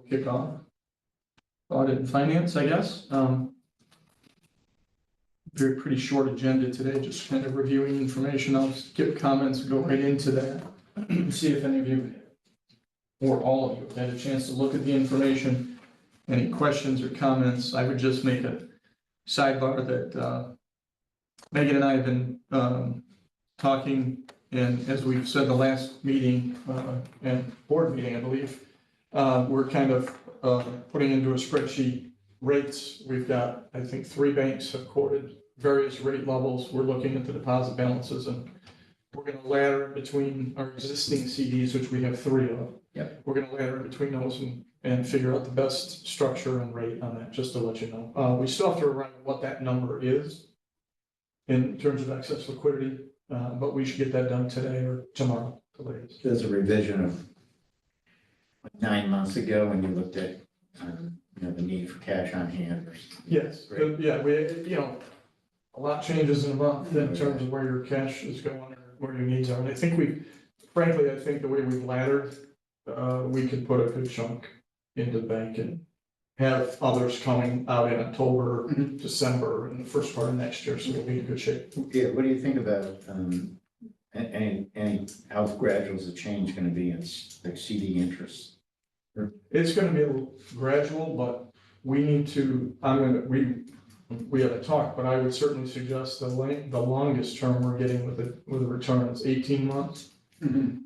Kick off. Audit and finance, I guess. Pretty short agenda today, just kind of reviewing information. I'll give comments and go right into that. See if any of you, or all of you, have had a chance to look at the information. Any questions or comments? I would just make a sidebar that Megan and I have been talking, and as we've said the last meeting and board meeting, I believe, we're kind of putting into a spreadsheet rates. We've got, I think, 3 banks have quoted various rate levels. We're looking at the deposit balances, and we're going to ladder in between our existing CDs, which we have 3 of. Yep. We're going to ladder in between those and figure out the best structure and rate on that, just to let you know. We still have to arrive at what that number is in terms of excess liquidity, but we should get that done today or tomorrow, the latest. There's a revision of 9 months ago when you looked at, the need for cash on hand. Yes, yeah, a lot changes in a month in terms of where your cash is going or where your needs are. And I think frankly, I think the way we've laddered, we could put a good chunk into the bank and have others coming out in October, December, and the first part of next year, so we'll be in good shape. Yeah, what do you think about, any how gradual is the change going to be in like CD interest? It's gonna be a little gradual, but we need to, we have a talk, but I would certainly suggest the longest term we're getting with a return is 18 months.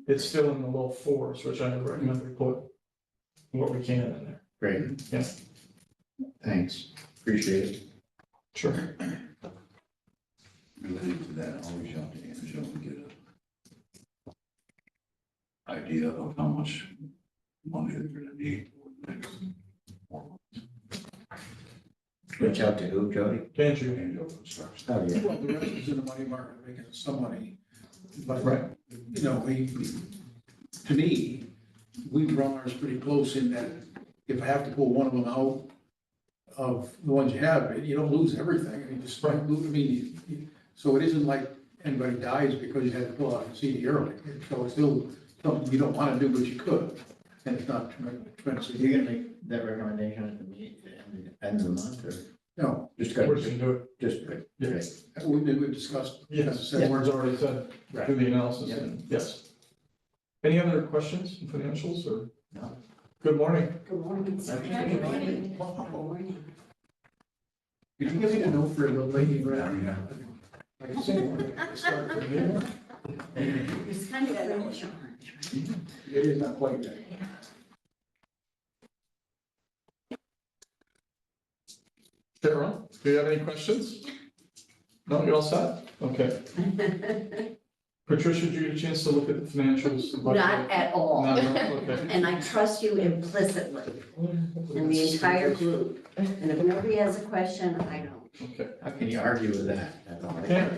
It's still in the low 4s, which I would recommend we put what we can in there. Great. Yeah. Thanks. Appreciate it. Sure. Related to that, I always have to Angela to get an idea of how much money they're gonna need for the next 4 months. Reach out to who, Jody? Can't you? Angel Construction. Oh, yeah. Well, the rest is in the money market, making some money. But, Right. to me, we run ours pretty close in that if I have to pull one of them out of the ones you have, you don't lose everything. I mean, just, so it isn't like anybody dies because you had to pull out a CD early. So it's still something you don't want to do, but you could, and it's not expensive. You're gonna make that recommendation at the meeting, end of the month, or? No, Just We're got, just gonna do it. just, good. Yes. we've discussed. Yes, Yeah. Ward's already said, Right. do the analysis, Yeah. and yes. Any other questions in financials or? No. Good morning. Good morning. Good morning. Good morning. Did you give me a note for the lady around? Yeah. I can say, start from here. It's kind of French orange, right? It is not quite that. Carol, do you have any questions? No, you're all set? Okay. Patricia, did you get a chance to look at the financials? Not at all. No, okay. And I trust you implicitly in the entire group. And if nobody has a question, I don't. Okay. How can you argue with that? That's all. Yeah.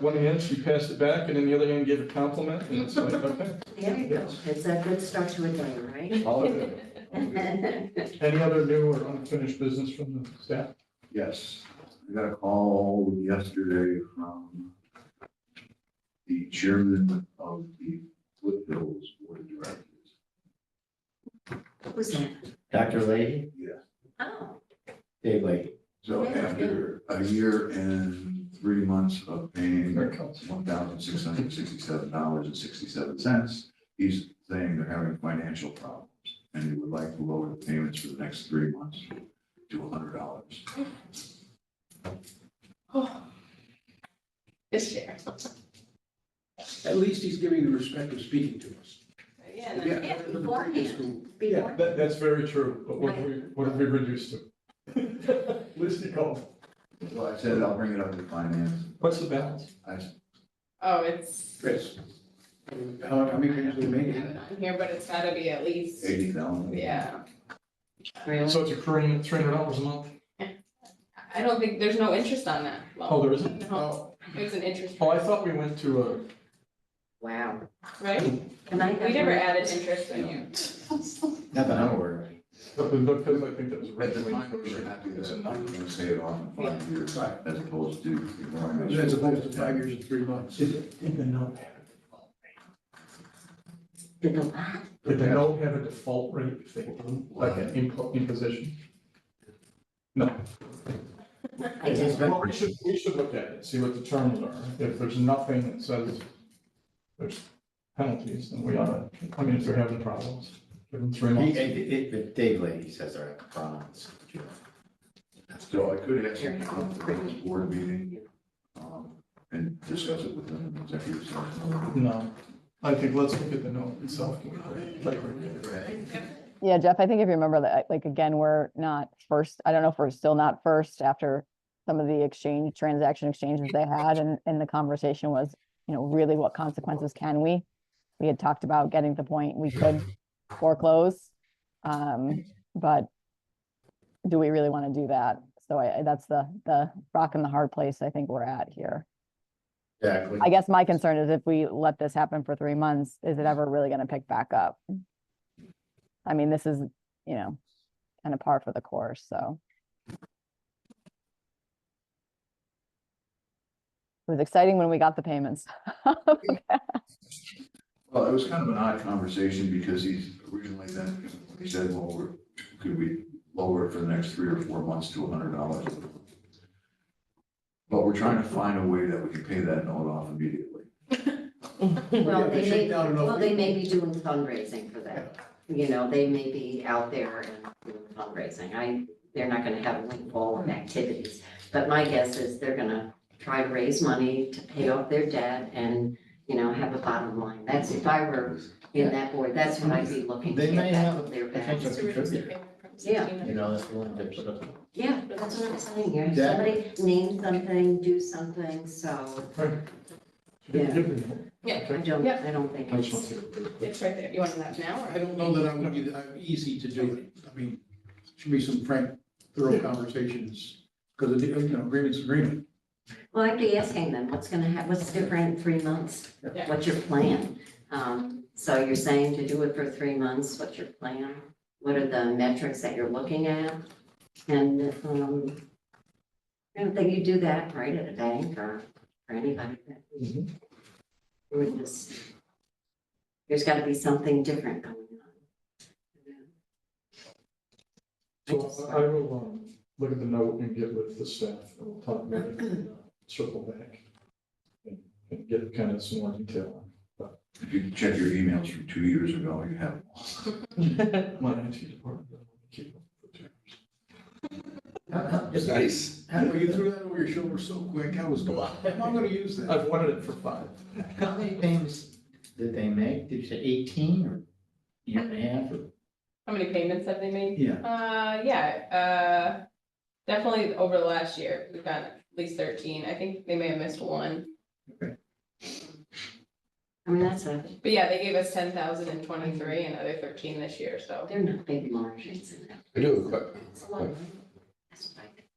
One hand, she passed it back, and then the other hand gave a compliment, and it's like, okay. There you go. It's a good start to a day, right? All of it. Any other new or unfinished business from the staff? Yes, I got a call yesterday from the chairman of the Flip Hills Board of Directors. Who's that? Dr. Leahy? Yeah. Oh, Dave Lake. So after a year and 3 months of paying There it comes. $1,667.67, he's saying they're having financial problems and he would like to lower the payments for the next 3 months to $100. This year. At least he's giving the respect of speaking to us. Yeah. yeah, beforehand. Yeah, that's very true, but what have we reduced to? Liz, you called. So I said, I'll bring it up to finance. What's the balance? Oh, it's Chris, how many payments we made? on here, but it's gotta be at least, 80,000. yeah. Really? So it's accruing at $300 a month? I don't think, there's no interest on that. Well, Oh, there isn't? No, it's an interest, Oh, I thought we went to Wow. right? Can I have We never one? added interest in you. Not that I'm aware of. because I think that was At the originally. time, we were happy that I'm going to say it off in 5 years as opposed to. As opposed to 5 years and 3 months. Is it in the note? Did the what? Did the note have a default rate if they do, like an imposition? No. I just, Well, we should look at it, see what the terms are. If there's nothing that says there's penalties, then we ought to, I mean, if they're having problems, give them 3 months. If Dave Leahy says they're at the province. So I could ask him to come to this board meeting, and discuss it with them in executive session. No, I think let's look at the note itself. Yeah, Jeff, I think if you remember that, like, again, we're not first, I don't know if we're still not first after some of the transaction exchanges they had, and the conversation was, really what consequences can we? We had talked about getting to the point we could foreclose, but do we really want to do that? So that's the rock and the hard place I think we're at here. Exactly. I guess my concern is if we let this happen for 3 months, is it ever really going to pick back up? I mean, this is, kind of par for the course, so. It was exciting when we got the payments. Well, it was kind of an odd conversation because he's originally then, he said, well, could we lower it for the next 3 or 4 months to $100? But we're trying to find a way that we can pay that note off immediately. well, they shake down enough they may people. be doing fundraising for that. They may be out there and doing fundraising. They're not gonna have a windfall of activities. But my guess is they're gonna try to raise money to pay off their debt and, have a bottom line. That's, if I were in that board, that's what I'd be looking to They get may back have of their potential backs. To reduce the payment from Yeah. 16. That's willing to put up. Yeah, that's what I'm saying here. Exactly. Somebody name something, do something, so Yeah. Yeah. I don't think I just want it's. to. It's right there. You want that now? I don't know that I'm gonna be, I'm easy to do it. I mean, should be some frank, thorough conversations, because, agreement's agreement. Well, I'd be asking them, what's different in 3 months? Yeah. What's your plan? So you're saying to do it for 3 months, what's your plan? What are the metrics that you're looking at? And, I don't think you do that right at a bank or for anybody. Mhm. It would just, there's gotta be something different going on. So I will, look at the note and get with the staff, and we'll talk about it, circle back. And get kind of some more detail If you check your emails from 2 years ago, you have. on my IT department. Keep up with the terms. It's Nice. Well, you threw that over your shoulder so quick, I was going, I'm not gonna use that. I've wanted it for 5. How many payments did they make? Did you say 18 or year and a half or? How many payments have they made? Yeah. Definitely over the last year, we've got at least 13. I think they may have missed one. I mean, But yeah, they gave us 10,000 in 23, another 13 this year, so. they're not big margins in that. I do have a question. It's a lot of money. That's what I think.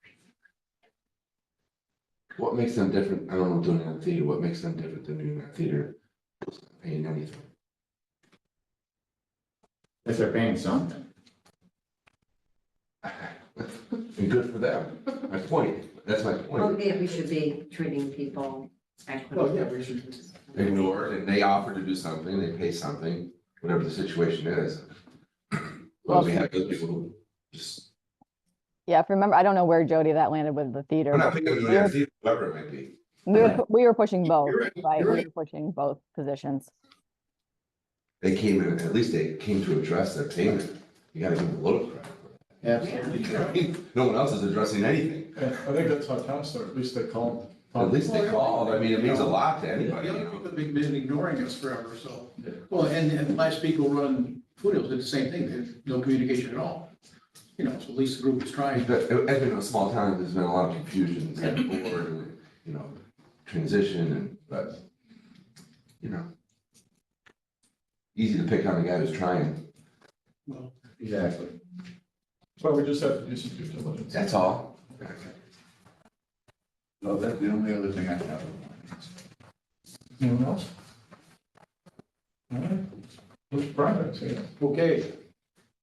What makes them different? I don't know, doing it in theater, what makes them different than doing it in theater? Paying anything. If they're paying something. And good for them. My point, that's my Well, point. yeah, we should be treating people Well, equitably. yeah, we should. Ignored and they offer to do something, they pay something, whatever the situation is. Well, we have those people who just, Yeah, if you remember, I don't know where Jody that landed with the theater. I'm not but thinking of we doing it in were- theater, whoever it might be. We were pushing both, You're right, right? you're We right. were pushing both positions. They came in, at least they came to address their payment. You gotta give them a little credit for Absolutely. that. I mean, no one else is addressing anything. Yeah, I think that's how town started, at least they called. At least they called. I mean, it means a lot to The anybody, other you know. people have been ignoring us forever, so. Yeah. Well, and last week we'll run Foothills did the same thing, there's no communication at all. So at least the group is trying. But as we know, small town, there's been a lot of confusion at the board and, transition and, but, easy to pick on the guy who's trying. Well, Exactly. So we just have to do some due diligence. That's all. So that's the only other thing I have. Anyone else? All right. Who's projects here? Okay,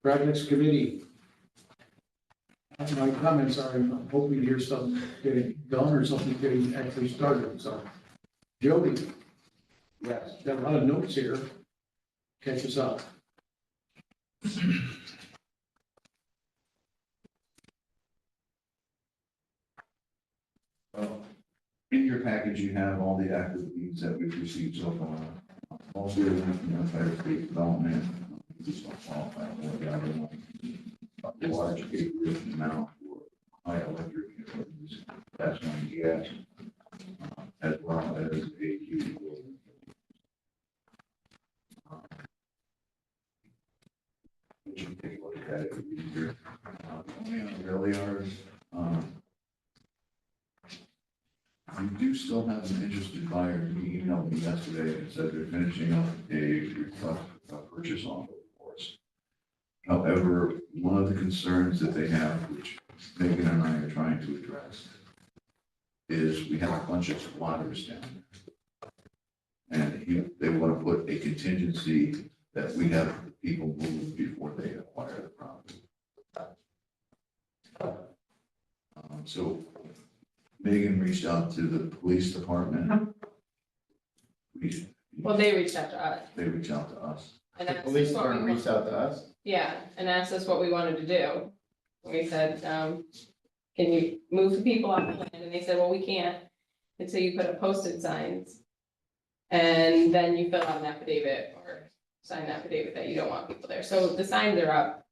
projects committee. My comments are, I'm hoping to hear something getting done or something getting actually started, so. Jody. Yes, got a lot of notes here. catch us up. Well, in your package, you have all the active leads that we've received so far. Mostly, fire state development, just don't qualify for the other one. Large acreage amount for high electric utilities, that's one gas, as well as a key. You can take a look at it, here. Only on really ours, we do still have an interested buyer. He emailed me yesterday and said they're finishing up a request for purchase offer for us. However, one of the concerns that they have, which Megan and I are trying to address, is we have a bunch of squatters down there. And they want to put a contingency that we have people move before they acquire the property. So Megan reached out to the police department. Well, they reached out to us They reached out to us. and The asked police us what we department want. reached out to us. Yeah, and asked us what we wanted to do. We said, can you move the people off the land? And they said, well, we can't until you put up posted signs. And then you fill out an affidavit or sign an affidavit that you don't want people there. So the signs are up.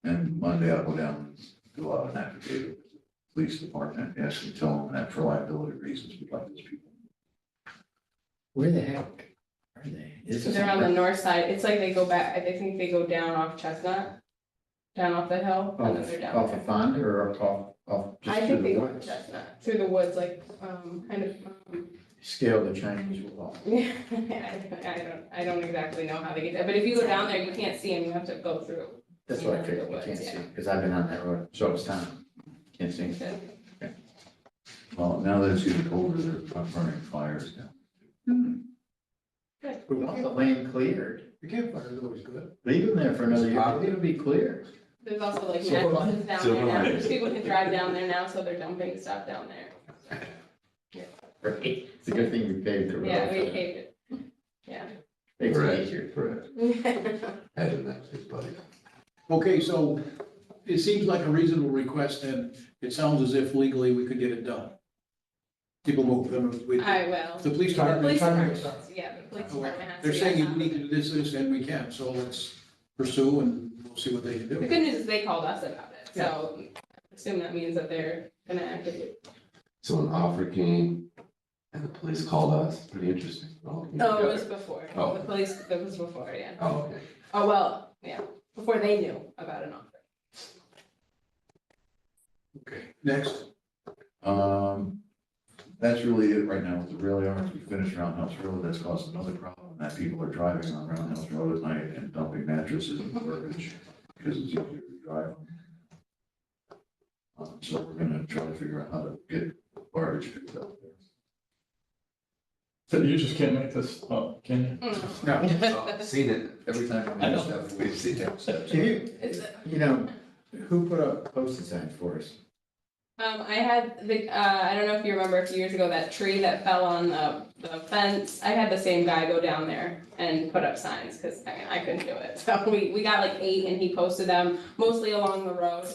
And Monday I'll go down and fill out an affidavit with the police department, asking, tell them that for liability reasons, we'd like those people. Where the heck are they? Is this They're on the north side. It's like they go back, I think they go down off Chestnut, down off the hill, and then they're down. Off of Fonda or off just I through think the they go to woods? Chestnut, through the woods, like, kind of, Scale the Chinese wall. yeah, I don't exactly know how they get there, but if you go down there, you can't see them, you have to go through. That's what I figured, you can't see, because I've been on that road, so it's time. Can't see. Well, now that it's getting colder, they're burning fires down. We want the land cleared. The campfire is always good. Leave them there for another year, it'll be clear. There's also like Silver necklaces down Silver there now, linings. people can drive down there now, so they're dumping stuff down there. Right, it's a good thing we paved the road. Yeah, we for paved it, yeah. Makes it Correct, easier. correct. Head in that, big buddy. Okay, so it seems like a reasonable request, and it sounds as if legally we could get it done. People move them, I will. the police The department. police Timing department, yeah, the police department has to. They're be saying on you top need of to it. do this, and we can, so let's pursue and we'll see what they can The do. good news is they called us about it, so I assume that means that they're gonna actively. So an offer came and the police called us, pretty interesting. Oh, Oh, it was before, Oh. the police, it was before, yeah. Oh, okay. Oh, well, yeah, before they knew about an offer. Okay, next. That's really it right now with the rail yards. We finished Roundhouse Road. That's caused another problem, that people are driving on Roundhouse Road at night and dumping mattresses and garbage because it's easier to drive. So we're gonna try to figure out how to get garbage picked up there. So you just can't make this up, can you? Oh, Seen it. Every time I we know. do stuff, we've seen it. Can you, It's, who put up posted signs for us? I had the, I don't know if you remember a few years ago, that tree that fell on the fence, I had the same guy go down there and put up signs, cause I mean, I couldn't do it, so we got like 8 and he posted them mostly along the road.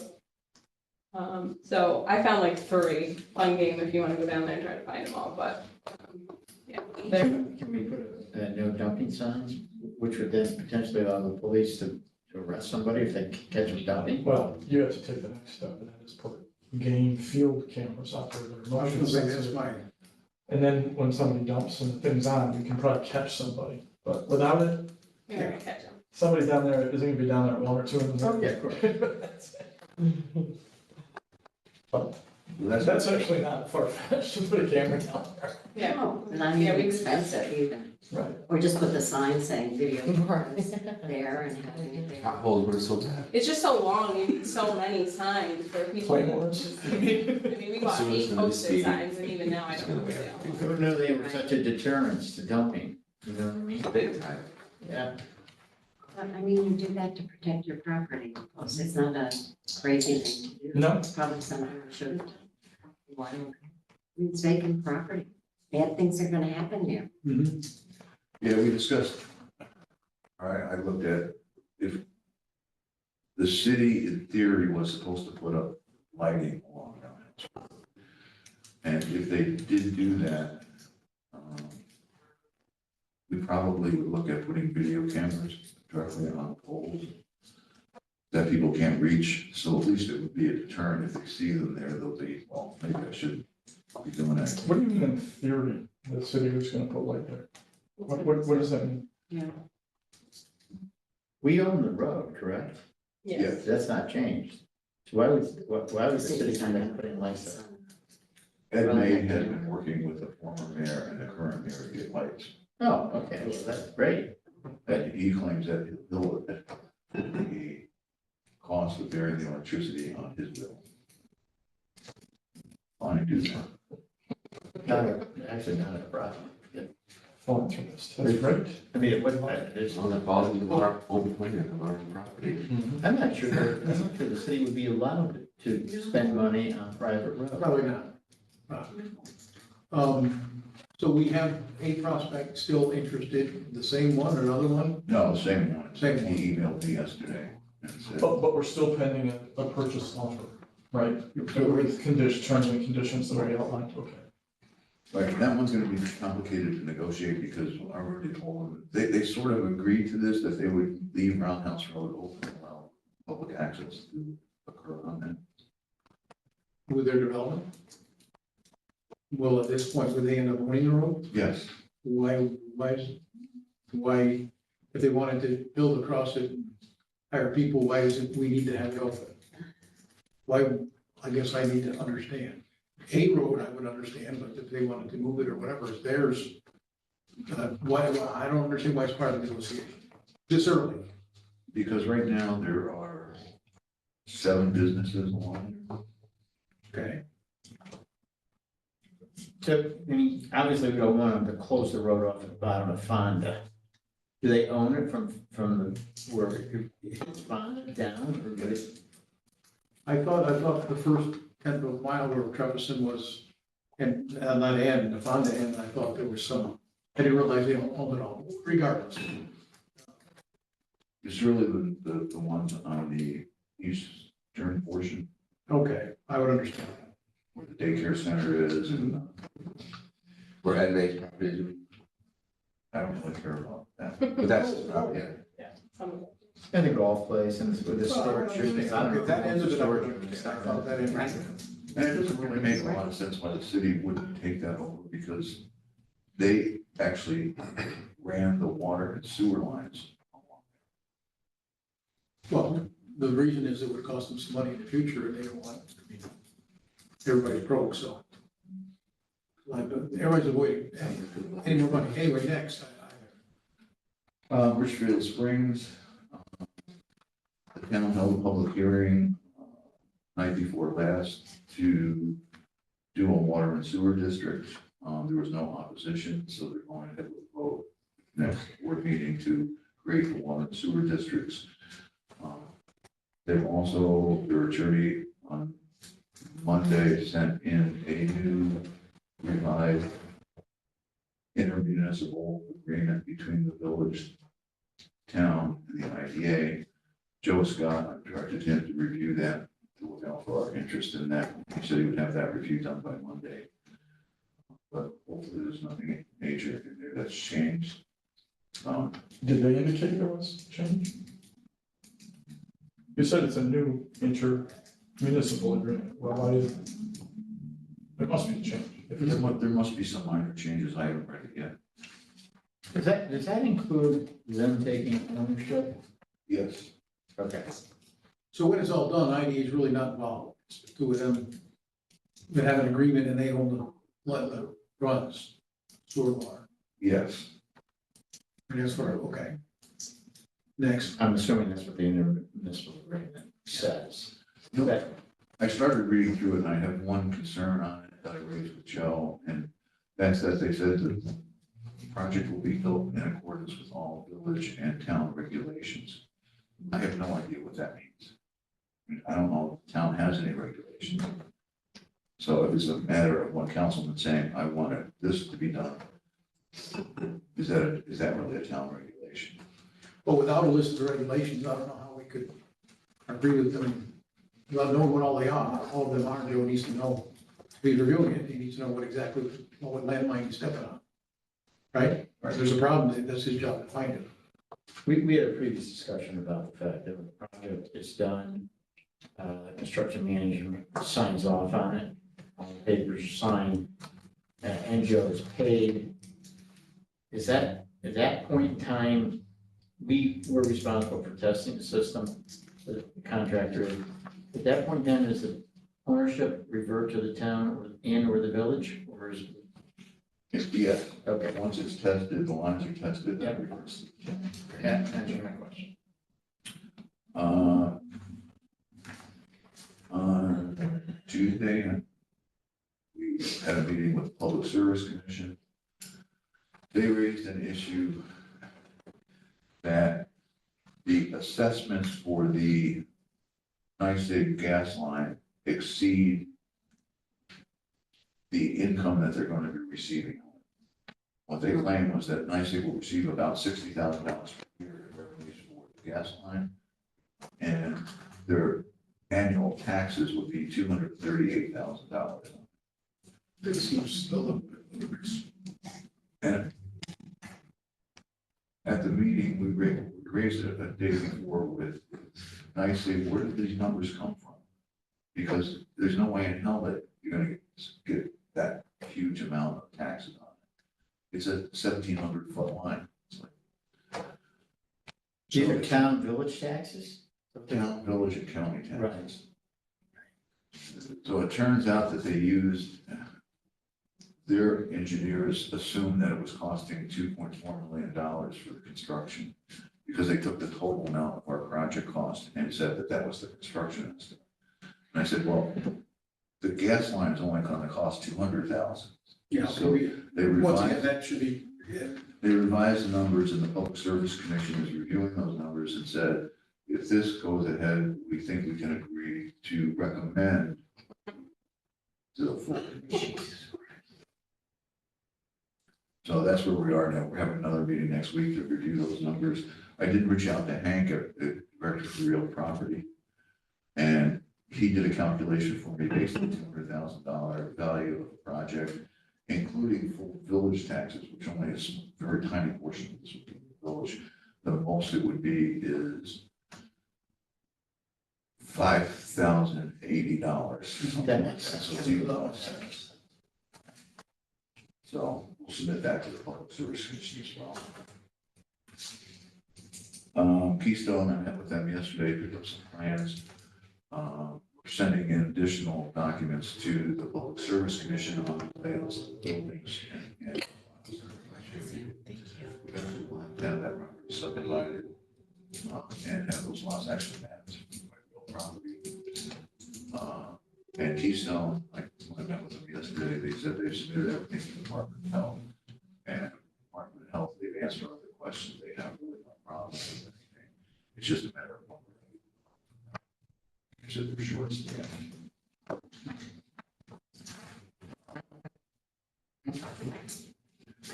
So I found like 3, fun game if you wanna go down there and try to find them all, but, yeah, they're, Can we put a no dumping signs, which would then potentially allow the police to arrest somebody if they catch them dumping? Well, you have to take the next step, and that is put game field cameras out there that are I was motion gonna say, that's sensitive. mine. And then when somebody dumps some things on, you can probably catch somebody, but without it, you're gonna catch them. somebody down there isn't gonna be down there at 1 or 2 in the Oh, morning. yeah, of course. That's it. But That's that's actually not far-fetched to put a camera down there. Yeah, No, not Yeah, even we- expensive even, Right. or just put the sign saying video cameras there and having it there. Potholes were so bad. it's just so long, you need so many signs for people. Claymores. I mean, we got As soon as 8 somebody's posted speeding, signs, and even now I don't know what they are. Who knew they were such a deterrence to dumping, you know what I mean? Big time. Yeah. But I mean, you do that to protect your property, plus it's not a crazy thing to do. No. It's probably something we shouldn't. Why don't, I mean, it's vacant property, bad things are gonna happen there. Yeah, we discussed I looked at, if the city in theory was supposed to put up lighting along down. And if they did do that, we probably would look at putting video cameras directly on poles that people can't reach, so at least it would be a deterrent. If they see them there, they'll be, well, maybe I should be doing that. What do you mean in theory, the city was gonna put light there? What does that mean? We own the road, correct? Yes. That's not changed. So why would the city come in and put in lights up? Ed May had been working with the former mayor and the current mayor to get lights. Oh, okay, well, that's great. And he claims that he'll, the cost of bearing the electricity on his bill. Fine, do that. Actually not a problem. Philanthropist, that's great. I mean, it wouldn't, there's, On the falls in the water, open plan, the large property. I'm not sure the city would be allowed to spend money on private roads. Probably not. So we have a prospect still interested, the same one or another one? No, same one. Same one. He emailed me yesterday and said, But we're still pending a purchase offer, right? With conditions, terms and conditions that we outlined, okay. like, that one's gonna be complicated to negotiate because I already told them, they sort of agreed to this, that they would leave Roundhouse Road open, and allow public access to occur on that. With their development? Well, at this point, would they end up owning the road? Yes, Why, if they wanted to build across it, and hire people, why isn't, we need to have it open? Why, I guess I need to understand. A road, I would understand, but if they wanted to move it or whatever, it's theirs. Why, I don't understand why it's part of the negotiation. This early. because right now there are 7 businesses along there. Okay. So, I mean, obviously, we don't want them to close the road off at the bottom of Fonda. Do they own it from the, where it's Fonda down, or do it? I thought the first 10th of a mile where Trevison was, and on that end, the Fonda end, I thought there was some, I didn't realize they don't own it all, regardless. It's really the ones on the eastern portion Okay, I would understand. where the daycare center is, and Where Ed May's property is, I don't really care about that. but that's his property. And the golf place and with the storage. I don't know. That end of it, I Storage. would understand. I thought that ended. And it doesn't really make a lot of sense why the city wouldn't take that over, because they actually ran the water and sewer lines. Well, the reason is it would cost them some money in the future, and they don't want, I mean, everybody's broke, so. Like, everybody's avoiding any more money. Anyway, next. Richfield Springs, the town held a public hearing night before last to do a water and sewer district. There was no opposition, so they're going ahead with a vote next board meeting to create the water and sewer districts. They've also, their attorney on Monday sent in a new revised intermunicipal agreement between the village, town, and the IDA. Joe Scott, I directed him to review that, to look out for our interest in that. He said he would have that review done by Monday. But hopefully there's nothing major in there that's changed. Did they indicate there was change? You said it's a new inter-municipal agreement, well, why is it? There must be a change. If it's There must be some minor changes. I haven't read it yet. Does that include them taking ownership? Yes. Okay. So when it's all done, IDA is really not involved. It's two of them that have an agreement and they own the runs, sewer water. Yes. And that's what, okay. Next. I'm assuming that's what the intermunicipal agreement says. Okay. I started reading through it and I have one concern on it that I raised with Joe, and that's that they said that the project will be built in accordance with all village and town regulations. I have no idea what that means. I mean, I don't know if the town has any regulations. So if it's a matter of one councilman saying, I want this to be done, is that really a town regulation? But without a list of regulations, I don't know how we could agree with them. Without knowing what all they are, all of them are, Joe needs to know, he's reviewing it, he needs to know what exactly, what landmine he's stepping on. Right? Or if there's a problem, that's his job to find it. We had a previous discussion about the fact that when the project is done, construction management signs off on it, all the papers are signed, NGO is paid. Is that, at that point in time, we were responsible for testing the system, the contractor. At that point then, does the ownership revert to the town or the village, or is? Yes, Okay. once it's tested, the lines are tested, Yeah. that reverts. That answers my question. On Tuesday, we had a meeting with the Public Service Commission. They raised an issue that the assessments for the NYSEG gas line exceed the income that they're going to be receiving. What they claimed was that NYSEG will receive about $60,000 per year in revenues for the gas line, and their annual taxes would be $238,000. This seems still a bit. And at the meeting, we raised it a day before with NYSEG, where did these numbers come from? Because there's no way in hell that you're gonna get that huge amount of taxes on it. It's a 1,700-foot line. It's like- These are So, town village taxes? town, village, and county Right. taxes. So it turns out that they used, their engineers assumed that it was costing $2.4 million for the construction, because they took the total amount of our project cost and said that that was the construction estimate. And I said, well, the gas line is only gonna cost $200,000. Yeah, so we, They once again, revised, that should be, yeah, they revised the numbers, and the Public Service Commission is reviewing those numbers and said, if this goes ahead, we think we can agree to recommend to the full commission. So that's where we are now. We're having another meeting next week to review those numbers. I did reach out to Hank at the Director of Real Property, and he did a calculation for me based on $200,000 value of the project, including full village taxes, which only is a very tiny portion of this village. The most it would be is $5,080. That makes sense. So it's even less. So we'll submit that to the Public Service Commission as well. Keystone, I met with them yesterday, picked up some plans. We're sending in additional documents to the Public Service Commission on the plans of the buildings and have that property subdivided, and have those lots actually mapped by real property. And Keystone, like, when I met with them yesterday, they said they've submitted everything to the Department of Health. And Department of Health, they've answered all the questions they have, really no problems with anything. It's just a matter of. It's just for short.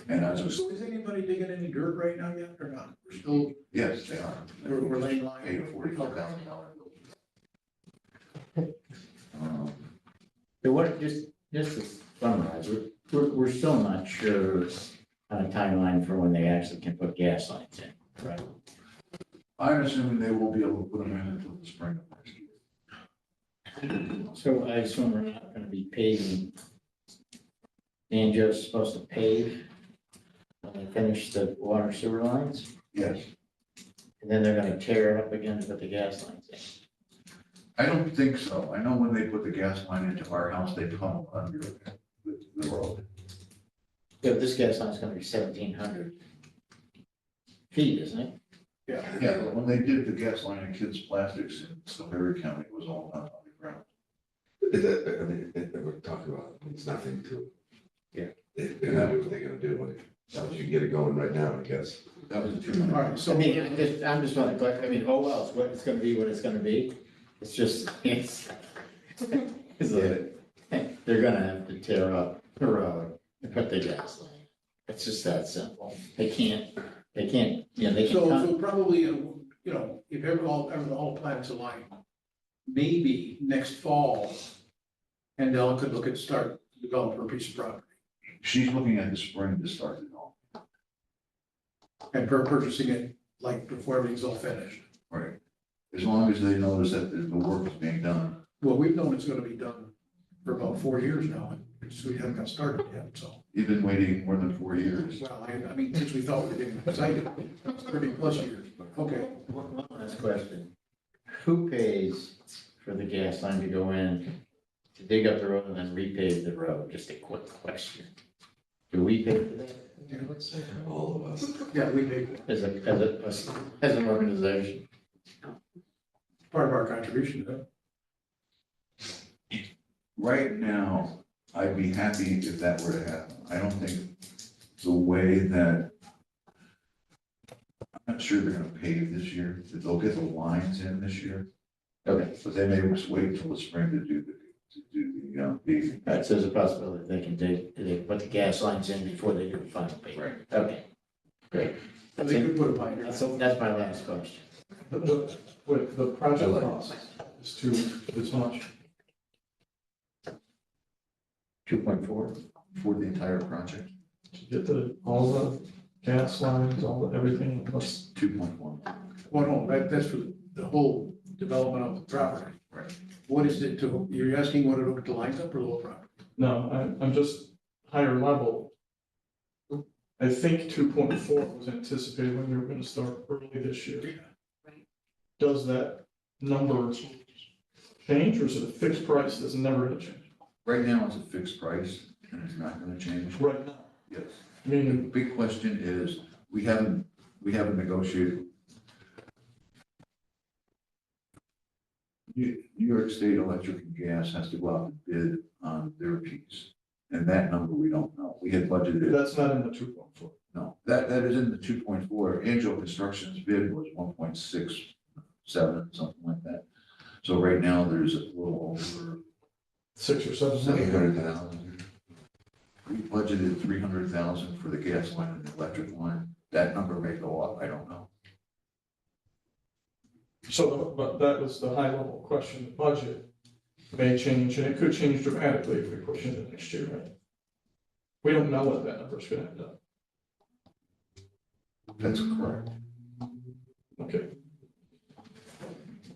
And I was, so is anybody digging any dirt right now yet, or not? We're still, yes, they are. we're laying line. Paid a $45,000 bill. So what, just to summarize, we're still not sure on a timeline for when they actually can put gas lines in, right? I'm assuming they will be able to put them in until the spring of next year. So I assume we're not gonna be paving. Joe's supposed to pave when they finish the water sewer lines, Yes, and then they're gonna tear it up again to put the gas lines in. I don't think so. I know when they put the gas line into our house, they tunnel under the road. Yeah, this gas line's gonna be 1,700 feet, isn't it? Yeah. Yeah, but when they did the gas line in Kids Plastics in Sylvania County, it was all done underground. I mean, we're talking about, it's nothing to. Yeah. They're gonna do what they're gonna do, and you can get it going right now, I guess. That was the All two. right, I so, mean, I'm just wondering, like, I mean, oh, well, it's what it's gonna be, what it's gonna be. It's just, it's they're gonna have to tear up the road and put the gas line. It's just that simple. They They can't, they can So, come, so probably, if all planets align, maybe next fall, Andela could look at start developing a piece of property She's looking at the spring to start it all. and purchasing it like before everything's all finished. Right. As long as they notice that the work is being done. Well, we've known it's gonna be done for about 4 years now, and we haven't got started yet, so. You've been waiting more than 4 years. Well, I mean, since we thought we were getting excited, 30+ years, but okay. one last question. Who pays for the gas line to go in, to dig up the road and then repave the road? Just a quick question. Do we pay for that All of us. Yeah, we make, as an organization? part of our contribution to it. Right now, I'd be happy if that were to happen. I don't think the way that, I'm not sure they're gonna pave this year, that they'll get the lines in this year, Okay, but they may just wait until the spring to do the paving. all right, so there's a possibility they put the gas lines in before they do the final paving. Right. Okay, great. But they could put a binder. That's my last question. The project cost is too much. 2.4? For the entire project, To get all the gas lines, everything, plus 2.1. Well, no, that's for the whole development of the property. Right. What is it to, you're asking what it'll get the lines up or the whole property? no, I'm just higher level. I think 2.4 was anticipated when we were gonna start early this year. Right. Does that number change, or is it a fixed price that's never gonna change? Right now, it's a fixed price, and it's not gonna change. Right now, Yes. I The mean, big question is, we haven't negotiated. New York State Electric and Gas has to go out and bid on their piece, and that number we don't know. We had budgeted, that's not in the 2.4. no, that is in the 2.4. Angel Construction's bid was 1.67, something like that. So right now, there's a little over 6 or 7 million. 700,000. We budgeted 300,000 for the gas line and the electric line. That number may go up, I don't know. So, but that was the high level question, the budget may change, and it could change dramatically if we push into next year, right? We don't know what that number's gonna end up. That's correct. Okay,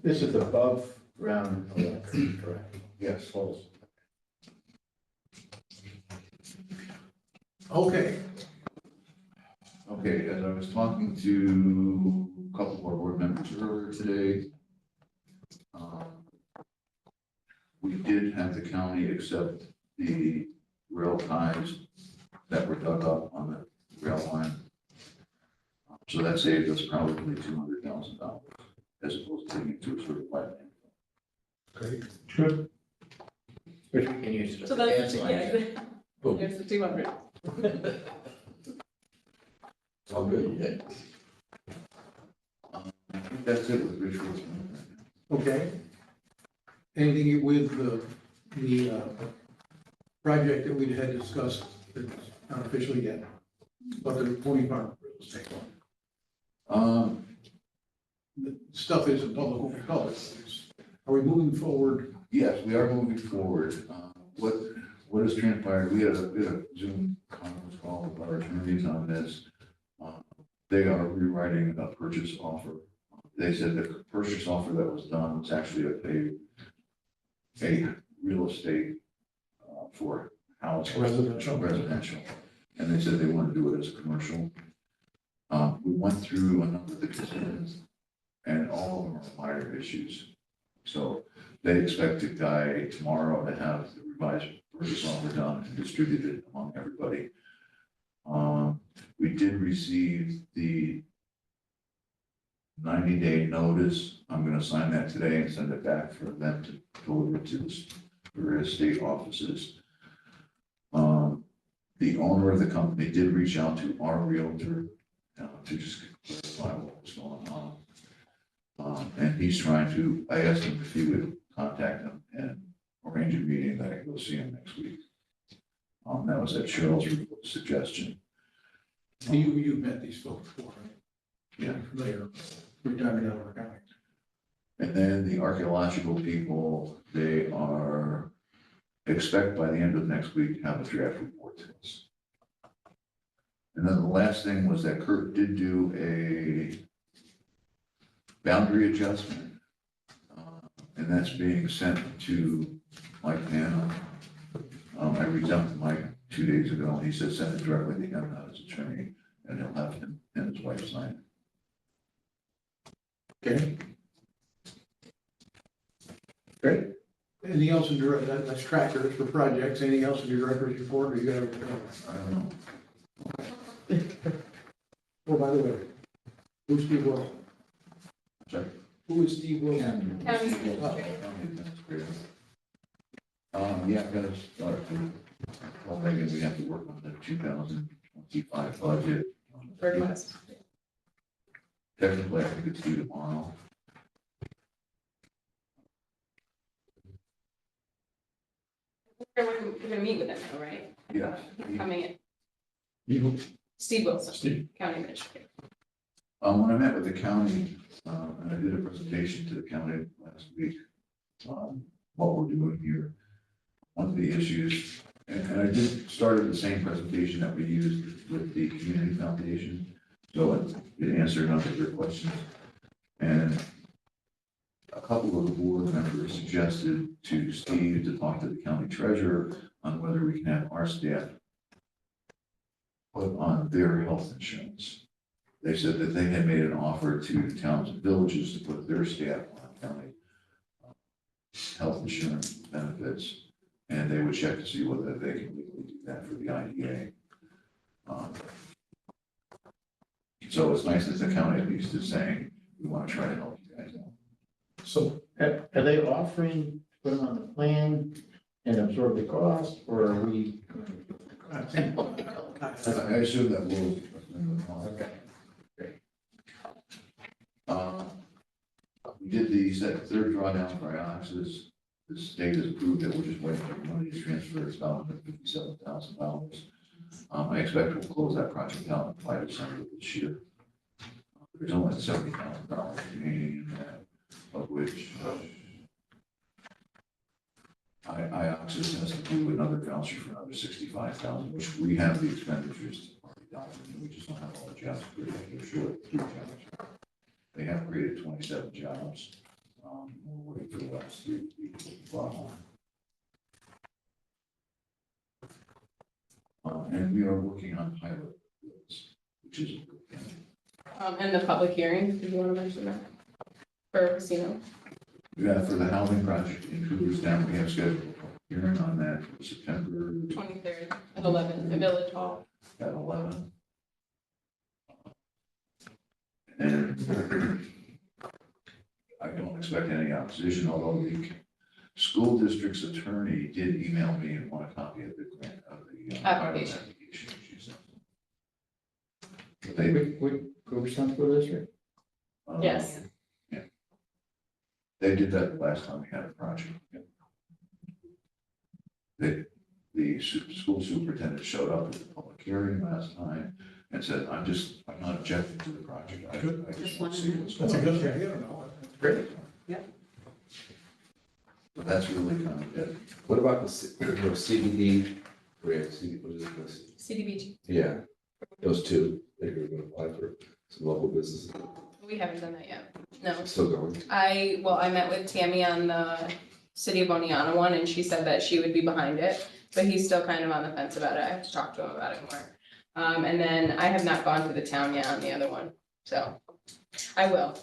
This is above ground electric, correct? Yes. Close. Okay, Okay, as I was talking to a couple of our board members earlier today, we did have the county accept the rail ties that were dug up on the rail line. So that saved us probably $200,000 as opposed to taking it to a certified landfill. good. Which we can use. as So a that's, gas line. Boom. there's the 200. It's all good. I think that's it with Richard's. okay. Anything with the project that we had discussed that's not officially yet, but the Pony Farm real estate one? The stuff isn't public, Are we moving forward? Yes, we are moving forward. What has transpired, we had a Zoom conference call with our attorneys on this. They are rewriting a purchase offer. They said that the purchase offer that was done was actually a real estate for house. Residential. And they said they want to do it as a commercial. We went through a number of the concerns, and all of them are minor issues. So they expect the guy tomorrow to have the revised purchase offer done and distributed among everybody. We did receive the 90-day notice. I'm gonna sign that today and send it back for them to deliver to the various state offices. The owner of the company did reach out to our realtor to just clarify what was going on. And he's trying to, I asked him if he would contact him and arrange a meeting that I can go see him next week. That was at Cheryl's suggestion. You've met these folks before, right? Yeah. Familiar, retirement out of our county. And then the archaeological people, they are, expect by the end of next week to have a draft report to us. And then the last thing was that Kurt did do a boundary adjustment. And that's being sent to Mike Hanna. I reached out to Mike 2 days ago, and he said send it directly to him, not his attorney, and he'll have him and his wife sign it. Okay. Great. Anything else in direct, that's trackers for projects, anything else in your director's report, or you got everything? I don't know. Oh, by the way, who's Steve Wilson? Sorry. Who is Steve Wilson? County Oh, administrator. yeah, I've got to start. Well, maybe we have to work on the 2025 budget. Request. Technically, I think it's due tomorrow. We're gonna meet with him, though, right? Yes. Coming in, You, Steve Wilson, Steve, county administrator. When I met with the county, and I did a presentation to the county last week, what we're doing here, one of the issues, and I did started the same presentation that we used with the community foundation, so it answered none of your questions. And a couple of the board members suggested to Steve to talk to the county treasurer on whether we can have our staff put on their health insurance. They said that they had made an offer to towns and villages to put their staff on county health insurance benefits, and they would check to see whether they can legally do that for the IDA. So it's nice that the county at least is saying, we want to try to help you guys out. so, Are they offering to put them on the plan and absorb the cost, or are we? I assume that will. Okay. We did the third drawdown for Iox's. The state has approved that we're just waiting for money to transfer. It's $157,000. I expect we'll close that project out by December of this year. There's only $70,000 remaining in that, of which Iox's has to do another voucher for another $65,000, which we have the expenditures already done. We just don't have all the jobs created. They're short 3 jobs. They have created 27 jobs. We're waiting for the last 3 to be brought on. And we are working on pilot bills, which is a good thing. And the public hearing, did you want to mention that? For casino? Yeah, for the housing project in Cooperstown, we have scheduled a public hearing on that for September 23rd at 11, the village hall. at 11. And I don't expect any opposition, although the school district's attorney did email me and want a copy of the grant of the Application. application she sent. But they, Cooperstown School District? Yes. Yeah. They did that the last time we had a project. The school superintendent showed up at the public hearing last time and said, I'm not objecting to the project. I just want to see what's That's a going good on. thing. I don't know. Great. Yeah. But that's really kind of it. What about the CBD grant, what is it? CDBG. Yeah, those two, they were gonna apply for some local businesses, We haven't done that yet. No. still going. I met with Tammy on the City of Oneonta one, and she said that she would be behind it, but he's still kind of on the fence about it. I have to talk to him about it more. And then I have not gone to the town yet on the other one, so I will.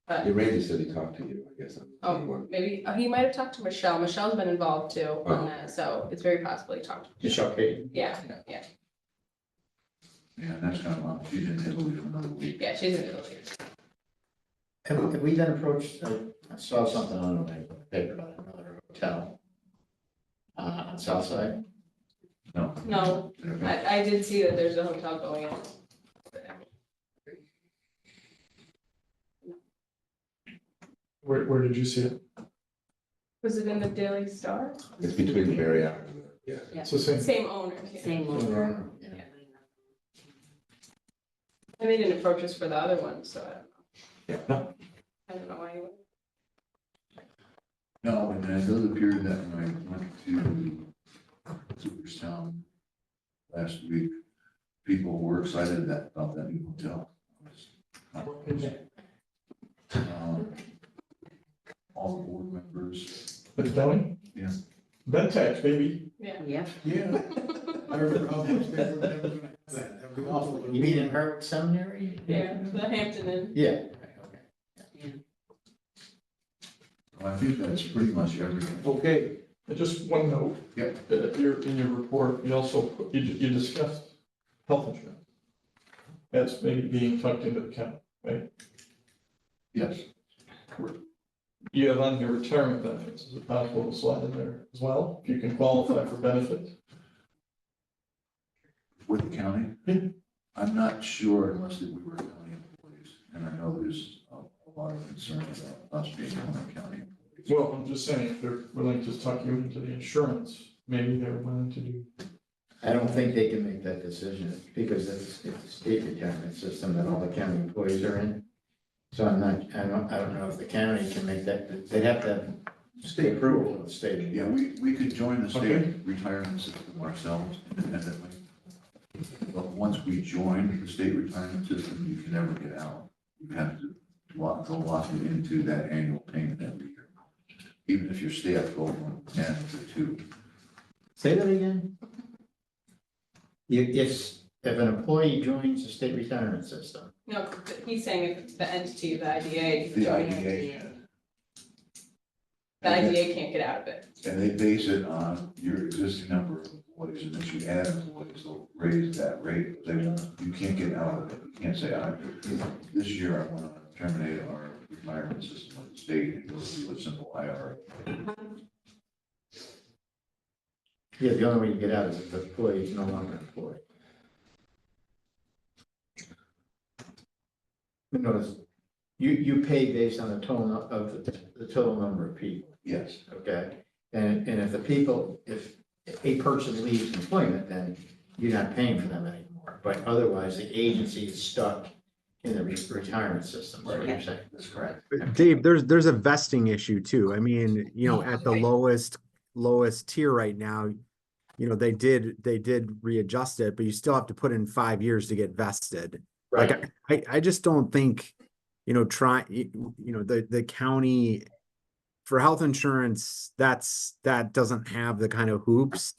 But, Yeah, Randy said he talked to you, I guess. oh, maybe, he might have talked to Michelle. Michelle's been involved too Oh. on that, so it's very possible he talked. Michelle Kate. Yeah, Yeah, and that's kind of on, she's in Italy for another week. yeah, she's in Italy. Have we been approached, I saw something on the paper about another hotel on South Side? No. No, I did see that there's a hotel going in. where did you see it? Was it in the Daily Star? It's between the Marriott and the, yeah. It's the same. Same owners. yeah. Same owner. Yeah. And they didn't approach us for the other one, so Yeah. I don't know why. You would. No, and it does appear that when I went to Cooperstown last week, people were excited about that new hotel. All the board members, But it's going? Yeah. Ventex, baby. Yeah. Yeah. Yeah. I remember how much they were never gonna have that. That would be awful. You mean in Harvard Seminary? Yeah, the Hampton Inn. Yeah. Okay. well, I think that's pretty much everything. Okay, And just one note. Yep. That in your report, you also, you discussed health insurance. That's maybe being tucked into the county, right? Yes, You have on your retirement benefits, is it possible to slide in there as well, if you can qualify for benefits? with the county. Yeah. I'm not sure unless we were county employees, and I know there's a lot of concern about us being county employees. Well, I'm just saying, if they're willing to tuck you into the insurance, maybe they're willing to do. I don't think they can make that decision because it's a state retirement system that all the county employees are in. So I don't know if the county can make that, they'd have to have state approval of the state. Yeah, we could join the state Okay. retirement system ourselves independently. But once we join the state retirement system, you can never get out. You have to lock it into that annual payment every year. Even if your staff go from 10 to 2. Say that again? If an employee joins the state retirement system, No, he's saying if it's the entity, the IDA. The IDA. The IDA can't get out of it. And they base it on your existing number of employees, and as you add employees, they'll raise that rate. You can't get out of it. You can't say, this year I want to terminate our retirement system with the state and go to a simple IRA. yeah, the only way you get out is if the employee is no longer employed. Notice, you pay based on the total of the total number of people, Yes, okay? And if the people, if a person leaves employment, then you're not paying for them anymore. But otherwise, the agency is stuck in the retirement system, is what you're saying. that's correct. Dave, there's a vesting issue too. I mean, at the lowest tier right now, they did readjust it, but you still have to put in 5 years to get vested. Right. Like, I just don't think, the county for health insurance, that doesn't have the kind of hoops.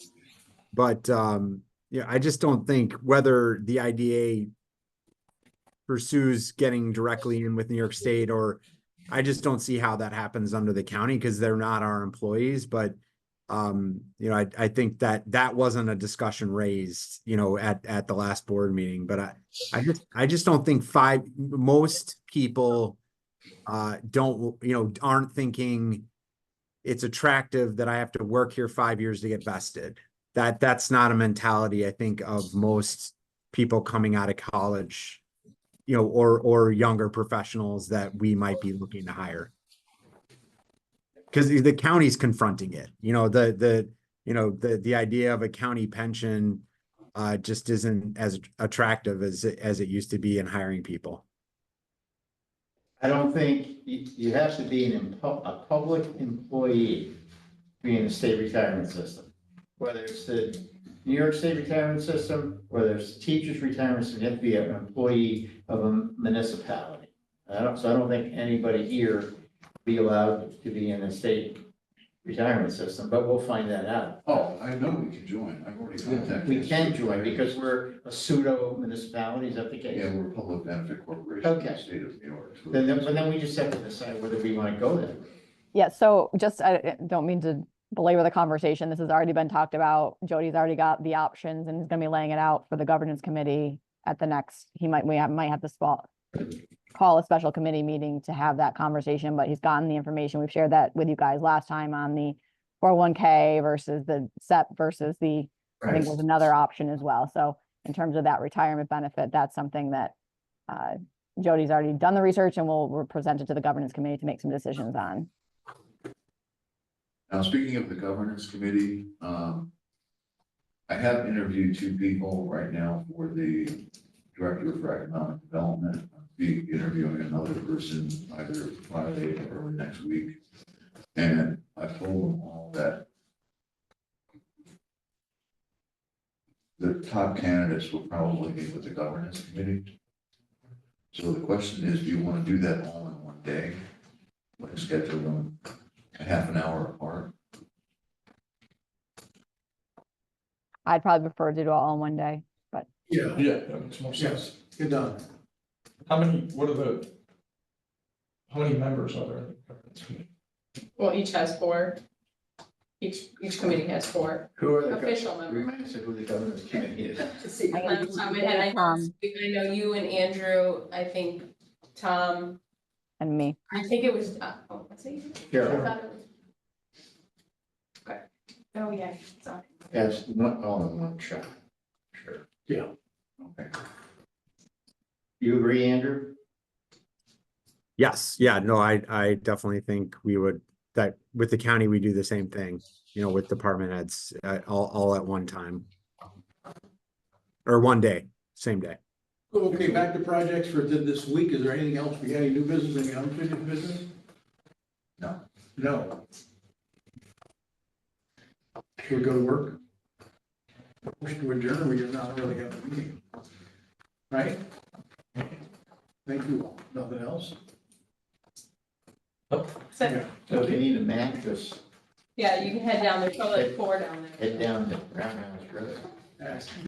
But, I just don't think whether the IDA pursues getting directly in with New York State, or I just don't see how that happens under the county because they're not our employees. But, I think that wasn't a discussion raised, at the last board meeting, but I just don't think most people aren't thinking it's attractive that I have to work here 5 years to get vested. That's not a mentality, I think, of most people coming out of college, or younger professionals that we might be looking to hire. Because the county's confronting it, the idea of a county pension just isn't as attractive as it used to be in hiring people. I don't think you have to be a public employee to be in the state retirement system. Whether it's the New York State retirement system, whether it's the teacher's retirement system, you have to be an employee of a municipality. So I don't think anybody here be allowed to be in the state retirement system, but we'll find that out. Oh, I know we can join. I've already contacted. We can join because we're a pseudo municipality, is that the case? Yeah, we're a public benefit corporation in the Okay. state of New York. So- Then we just have to decide whether we want to go there. Yeah, so just, I don't mean to belabor the conversation. This has already been talked about. Jody's already got the options and he's gonna be laying it out for the governance committee at the next, might have to call a special committee meeting to have that conversation, but he's gotten the information. We've shared that with you guys last time on the 401k versus the SEP versus the, I think there's another option as well. So in terms of that retirement benefit, that's something that Jody's already done the research and we'll present it to the governance committee to make some decisions on. Now, speaking of the governance committee, I have interviewed 2 people right now for the director for economic development. I'll be interviewing another person either Friday or next week. And I told them all that the top candidates will probably meet with the governance committee. So the question is, do you want to do that all in one day? Like schedule them a half an hour apart? I'd probably prefer to do it all in one day. Yeah, Yeah, that makes more sense. yes, get done. How many members are there? in the governance committee? Well, each has four. Each committee has four Who are the, official members. remind us of who the governance committee is. I gotta On do- top of my head, I Tom know you and Andrew, I think Tom, And me. I think it was, what's it? I Carol, thought it was. Okay, oh, yeah, sorry. yes, not all in one shot. Sure. Yeah. Okay. You agree, Andrew? Yes, yeah, no, I definitely think we would, that with the county, we do the same thing, with department heads, all at one time. Or one day, same day. Okay, back to projects for this week. Is there anything else? We got any new business, any unfinished business? No. No. Should we go to work? Motion to adjourn, we just not really have a meeting. Right? Thank you all. Nothing else? So, So if you need a mattress, yeah, you can head down, there's probably like four down there. head down to Roundhouse Road. Ask.